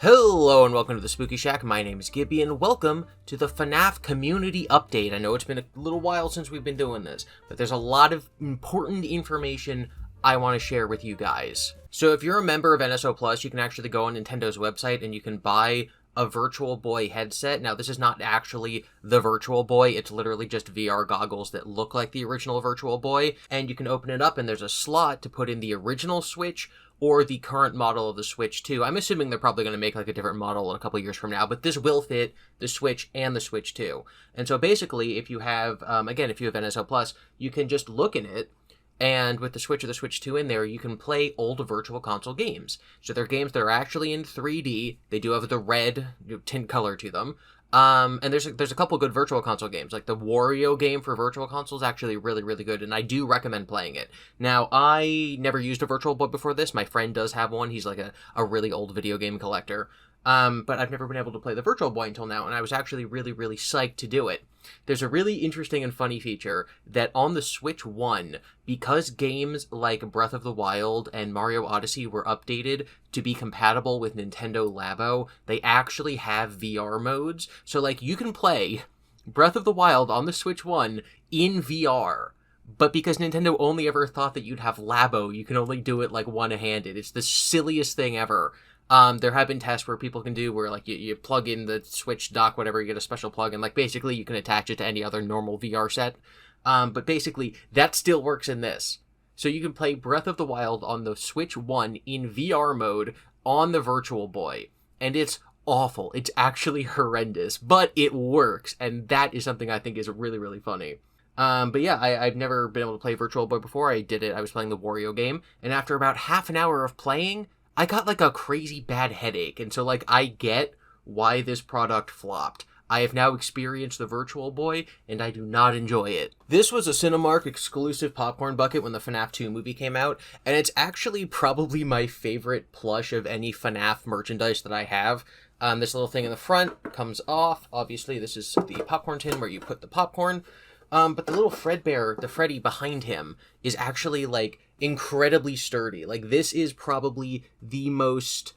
Hello and welcome to the Spooky Shack. My name is GiBi and welcome to the FNAF Community Update. I know it's been a little while since we've been doing this, but there's a lot of important information I want to share with you guys. So if you're a member of NSO Plus, you can actually go on Nintendo's website and you can buy a Virtual Boy headset. Now, this is not actually the Virtual Boy. It's literally just VR goggles that look like the original Virtual Boy. And you can open it up and there's a slot to put in the original Switch or the current model of the Switch 2. I'm assuming they're probably going to make like a different model in a couple years from now, but this will fit the Switch and the Switch 2. And so basically, if you have, if you have NSO Plus, you can just look in it, and with the Switch or the Switch 2 in there, you can play old Virtual Console games. So they're games that are actually in 3D. They do have the red tint color to them. And there's a couple good Virtual Console games. Like the Wario game for Virtual Console is actually really, really good, and I do recommend playing it. Now, I never used a Virtual Boy before this. My friend does have one. He's like a really old video game collector. But I've never been able to play the Virtual Boy until now, and I was actually really, really psyched to do it. There's a really interesting and funny feature that on the Switch 1, because games like Breath of the Wild and Mario Odyssey were updated to be compatible with Nintendo Labo, they actually have VR modes. So, like, you can play Breath of the Wild on the Switch 1 in VR. But because Nintendo only ever thought that you'd have Labo, you can only do it, like, one-handed. It's the silliest thing ever. There have been tests where people can do where, like, you plug in the Switch dock, whatever, you get a special plug, and, like, basically you can attach it to any other normal VR set. But basically, that still works in this. So you can play Breath of the Wild on the Switch 1 in VR mode on the Virtual Boy. And it's awful. It's actually horrendous, but it works, and that is something I think is really, really funny. But yeah, I've never been able to play Virtual Boy before. I was playing the Wario game, and after about half an hour of playing, I got, like, a crazy bad headache, and so, like, I get why this product flopped. I have now experienced the Virtual Boy, and I do not enjoy it. This was a Cinemark exclusive popcorn bucket when the FNAF 2 movie came out, and it's actually probably my favorite plush of any FNAF merchandise that I have. This little thing in the front comes off. Obviously, this is the popcorn tin where you put the popcorn. But the little Freddy behind him is actually, like, incredibly sturdy. Like, this is probably the most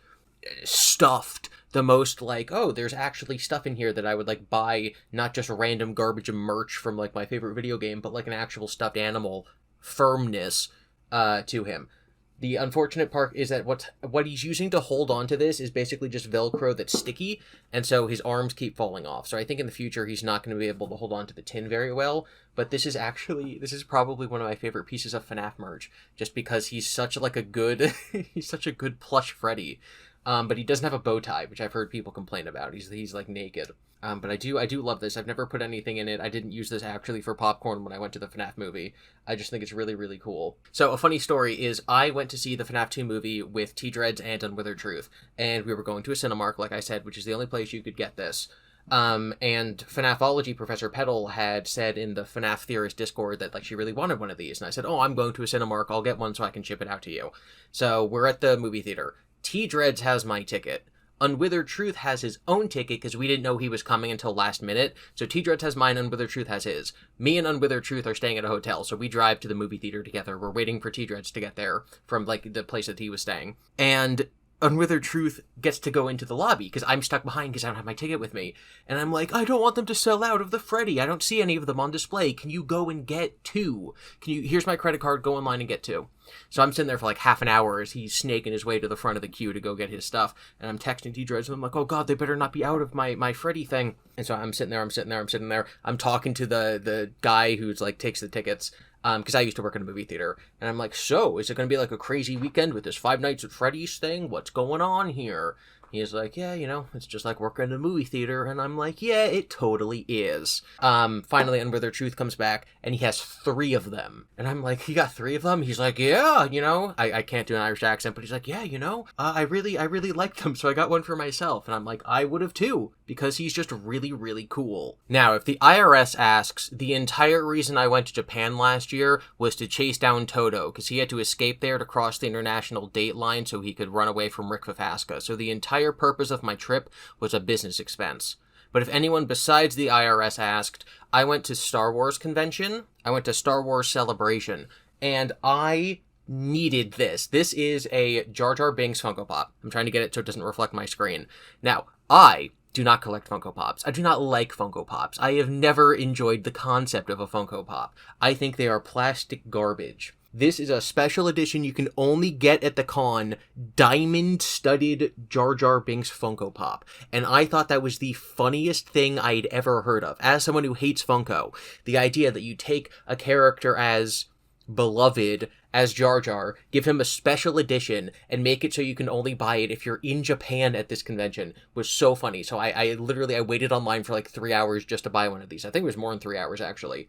stuffed, the most, like, oh, there's actually stuff in here that I would, like, buy, not just random garbage and merch from, like, my favorite video game, but, like, an actual stuffed animal firmness to him. The unfortunate part is that what he's using to hold on to this is basically just Velcro that's sticky, and so his arms keep falling off. So I think in the future he's not going to be able to hold on to the tin very well, but this is probably one of my favorite pieces of FNAF merch, just because he's such like a good he's such a good plush Freddy. But he doesn't have a bow tie, which I've heard people complain about. He's like naked. But I do love this. I've never put anything in it. I didn't use this actually for popcorn when I went to the FNAF movie. I just think it's really, really cool. So a funny story is I went to see the FNAF 2 movie with T-Dreads and Unwithered Truth. And we were going to a Cinemark, like I said, which is the only place you could get this. And FNAFology Professor Petal had said in the FNAF Theorist Discord that, like, she really wanted one of these. And I said, oh, I'm going to a Cinemark. I'll get one so I can ship it out to you. So we're at the movie theater. T-Dreads has my ticket. Unwithered Truth has his own ticket because we didn't know he was coming until last minute. So T-Dreads has mine, Unwithered Truth has his. Me and Unwithered Truth are staying at a hotel, so we drive to the movie theater together. We're waiting for T-Dreads to get there from, like, the place that he was staying. And Unwithered Truth gets to go into the lobby because I'm stuck behind because I don't have my ticket with me. And I'm like, I don't want them to sell out of the Freddy. I don't see any of them on display. Can you go and get two? Here's my credit card, go online and get two. So I'm sitting there for like half an hour as he's snaking his way to the front of the queue to go get his stuff. And I'm texting T-Dreads and I'm like, oh God, they better not be out of my Freddy thing. And so I'm sitting there. I'm talking to the guy who's like takes the tickets. Because I used to work in a movie theater, and I'm like, so, is it going to be like a crazy weekend with this Five Nights at Freddy's thing? What's going on here? He's like, yeah, it's just like working in a movie theater, and I'm like, yeah, it totally is. Finally, Unwithered Truth comes back, and he has 3 of them. And I'm like, you got 3 of them? He's like, yeah, I can't do an Irish accent, but he's like, yeah, I really like them, so I got one for myself. And I'm like, I would have too, because he's just really, really cool. Now, if the IRS asks, the entire reason I went to Japan last year was to chase down Toto, because he had to escape there to cross the international date line so he could run away from Rick Fafaska. So the entire purpose of my trip was a business expense. But if anyone besides the IRS asked, I went to Star Wars convention, I went to Star Wars Celebration, and I needed this. This is a Jar Jar Binks Funko Pop. I'm trying to get it so it doesn't reflect my screen. Now, I do not collect Funko Pops. I do not like Funko Pops. I have never enjoyed the concept of a Funko Pop. I think they are plastic garbage. This is a special edition you can only get at the con, diamond-studded Jar Jar Binks Funko Pop. And I thought that was the funniest thing I'd ever heard of. As someone who hates Funko, the idea that you take a character as beloved as Jar Jar, give him a special edition, and make it so you can only buy it if you're in Japan at this convention was so funny. So I literally waited online for like 3 hours just to buy one of these. I think it was more than 3 hours, actually.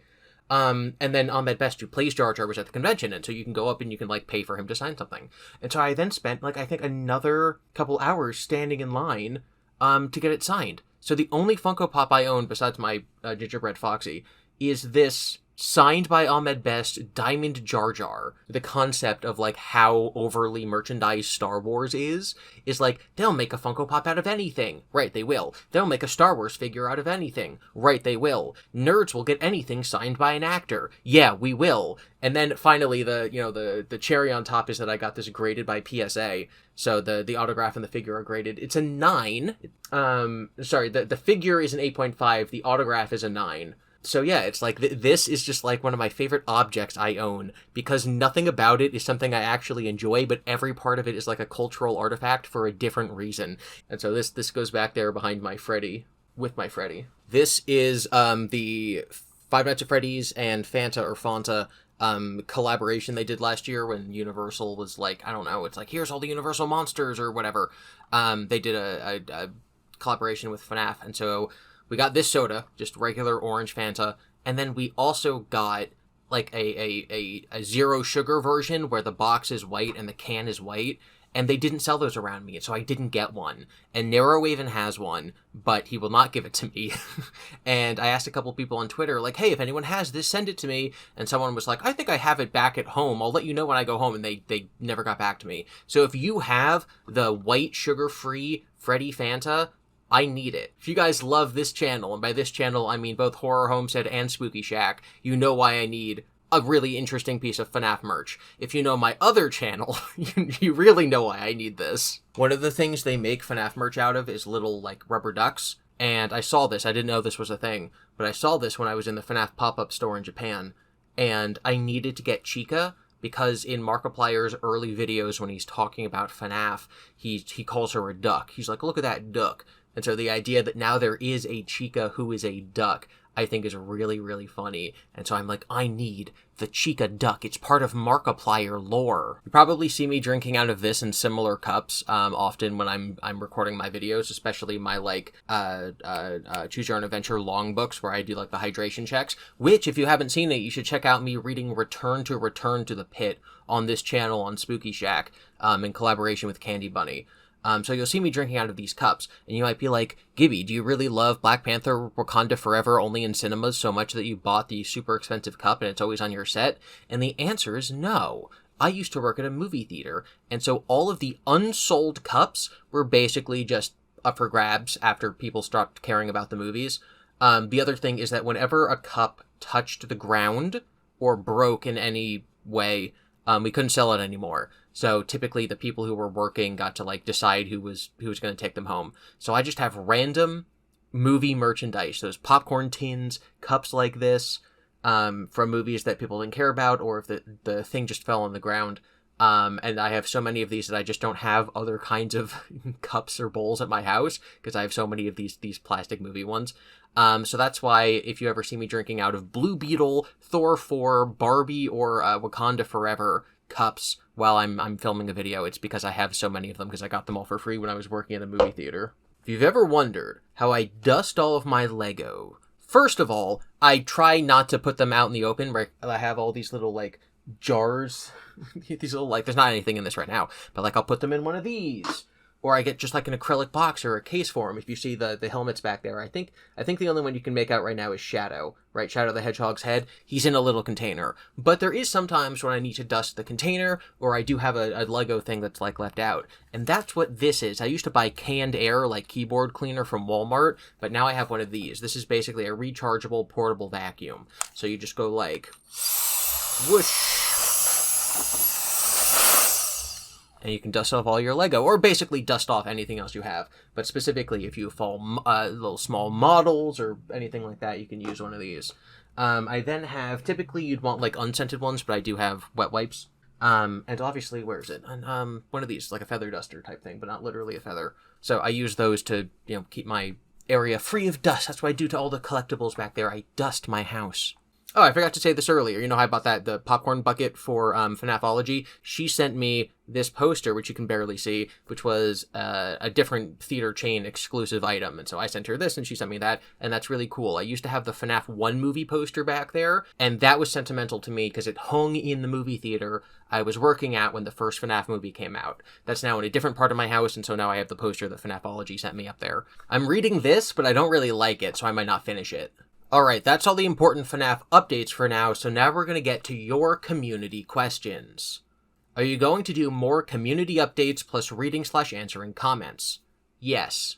And then Ahmed Best, who plays Jar Jar, was at the convention, and so you can go up and you can, like, pay for him to sign something. And so I then spent, like, I think another couple hours standing in line, to get it signed. So the only Funko Pop I own, besides my gingerbread Foxy, is this signed by Ahmed Best Diamond Jar Jar. The concept of, like, how overly merchandised Star Wars is like, they'll make a Funko Pop out of anything. Right, they will. They'll make a Star Wars figure out of anything. Right, they will. Nerds will get anything signed by an actor. Yeah, we will. And then finally, the cherry on top is that I got this graded by PSA. So the autograph and the figure are graded. It's a 9. The figure is an 8.5. The autograph is a 9. So yeah, it's like, this is just like one of my favorite objects I own, because nothing about it is something I actually enjoy, but every part of it is like a cultural artifact for a different reason. And so this goes back there behind my Freddy, with my Freddy. This is the Five Nights at Freddy's and Fanta collaboration they did last year when Universal was like, I don't know, it's like, here's all the Universal monsters or whatever. They did a collaboration with FNAF, and so we got this soda, just regular orange Fanta, and then we also got like a zero sugar version where the box is white and the can is white, and they didn't sell those around me, so I didn't get one. And Narrowhaven has one, but he will not give it to me. And I asked a couple people on Twitter, like, hey, if anyone has this, send it to me. And someone was like, I think I have it back at home. I'll let you know when I go home. And they never got back to me. So if you have the white sugar-free Freddy Fanta, I need it. If you guys love this channel, and by this channel I mean both Horror Homestead and Spooky Shack, you know why I need a really interesting piece of FNAF merch. If you know my other channel, you really know why I need this. One of the things they make FNAF merch out of is little, like, rubber ducks. And I saw this, I didn't know this was a thing, but I saw this when I was in the FNAF pop-up store in Japan. And I needed to get Chica, because in Markiplier's early videos when he's talking about FNAF, he calls her a duck. He's like, look at that duck. And so the idea that now there is a Chica who is a duck, I think is really, really funny. And so I'm like, I need the Chica duck. It's part of Markiplier lore. You probably see me drinking out of this and similar cups often when I'm recording my videos, especially my, like, Choose Your Own Adventure long books where I do, like, the hydration checks, which, if you haven't seen it, you should check out me reading Return to the Pit on this channel on Spooky Shack in collaboration with Candy Bunny. So you'll see me drinking out of these cups, and you might be like, GiBi, do you really love Black Panther Wakanda Forever only in cinemas so much that you bought the super expensive cup and it's always on your set? And the answer is no. I used to work at a movie theater, and so all of the unsold cups were basically just up for grabs after people stopped caring about the movies. The other thing is that whenever a cup touched the ground or broke in any way, we couldn't sell it anymore. So typically the people who were working got to, like, decide who was going to take them home. So I just have random movie merchandise, those popcorn tins, cups like this, from movies that people didn't care about, or if the thing just fell on the ground. And I have so many of these that I just don't have other kinds of cups or bowls at my house, because I have so many of these plastic movie ones. So that's why if you ever see me drinking out of Blue Beetle, Thor 4, Barbie, or Wakanda Forever cups while I'm filming a video, it's because I have so many of them, because I got them all for free when I was working at a movie theater. If you've ever wondered how I dust all of my Lego, first of all, I try not to put them out in the open, where I have all these little, like, jars, these little, like, there's not anything in this right now, but, like, I'll put them in one of these, or I get just, like, an acrylic box or a case for them. If you see the helmets back there, I think the only one you can make out right now is Shadow, right? Shadow the Hedgehog's head. He's in a little container, but there is sometimes when I need to dust the container, or I do have a Lego thing that's, like, left out, and that's what this is. I used to buy canned air, like keyboard cleaner from Walmart, but now I have one of these. This is basically a rechargeable portable vacuum. So you just go, like, whoosh, and you can dust off all your Lego, or basically dust off anything else you have. But specifically, if you fall little small models or anything like that, you can use one of these. I then have, typically you'd want like unscented ones, but I do have wet wipes. And obviously, where is it? And, one of these, like a feather duster type thing, but not literally a feather. So I use those to, keep my area free of dust. That's what I do to all the collectibles back there. I dust my house. Oh, I forgot to say this earlier. You know how about that, the popcorn bucket for FNAFology? She sent me this poster, which you can barely see, which was a different theater chain exclusive item. And so I sent her this, and she sent me that, and that's really cool. I used to have the FNAF 1 movie poster back there, and that was sentimental to me because it hung in the movie theater I was working at when the first FNAF movie came out. That's now in a different part of my house, and so now I have the poster that FNAFology sent me up there. I'm reading this, but I don't really like it, so I might not finish it. Alright, that's all the important FNAF updates for now, so now we're going to get to your community questions. Are you going to do more community updates plus reading/answering comments? Yes.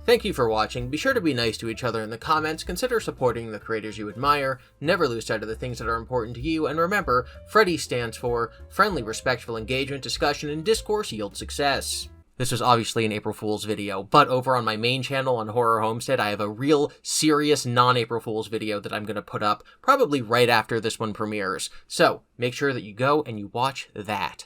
Thank you for watching. Be sure to be nice to each other in the comments, consider supporting the creators you admire, never lose sight of the things that are important to you, and remember, Freddy stands for Friendly, Respectful Engagement, Discussion, and Discourse Yield Success. This was obviously an April Fool's video, but over on my main channel on Horror Homestead, I have a real serious non-April Fool's video that I'm going to put up probably right after this one premieres. So make sure that you go and you watch that.